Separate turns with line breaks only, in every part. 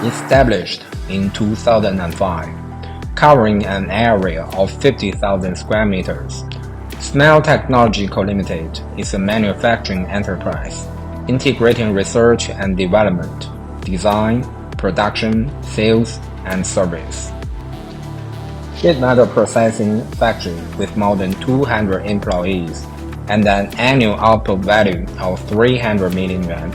Established in 2005, covering an area of 50,000 square meters, SMILE Technology Co Ltd is a manufacturing enterprise integrating research and development, design, production, sales, and service. Sheet metal processing factory with more than 200 employees and an annual output value of 300 million yuan.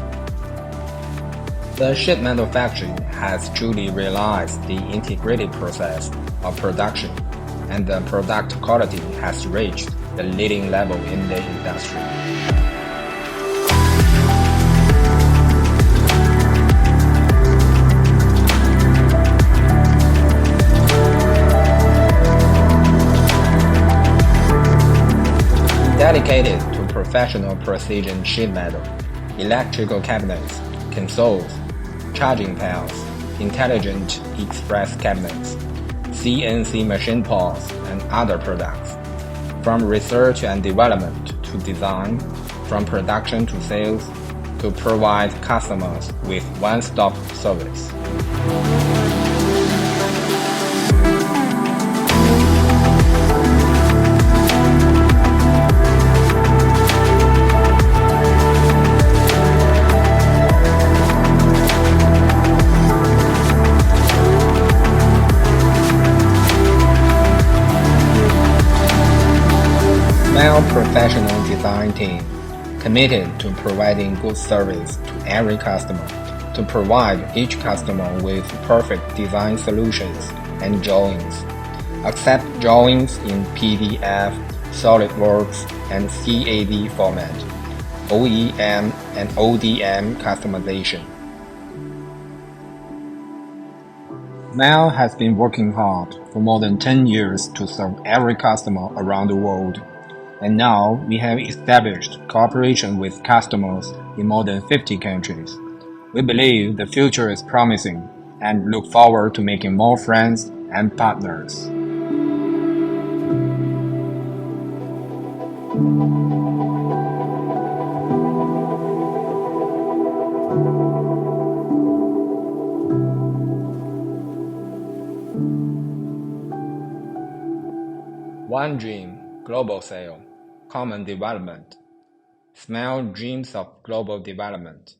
The sheet metal factory has truly realized the integrated process of production, and the product quality has reached the leading level in the industry. Dedicated to professional precision sheet metal, electrical cabinets, consoles, charging panels, intelligent express cabinets, CNC machine parts, and other products. From research and development to design, from production to sales, to provide customers with one-stop service. SMILE professional design team, committed to providing good service to every customer, to provide each customer with perfect design solutions and drawings. Accept drawings in PDF, SOLIDWORKS and CAD format, OEM and ODM customization. SMILE has been working hard for more than 10 years to serve every customer around the world. And now we have established cooperation with customers in more than 50 countries. We believe the future is promising and look forward to making more friends and partners. One dream, global sale. Common development. SMILE dreams of global development.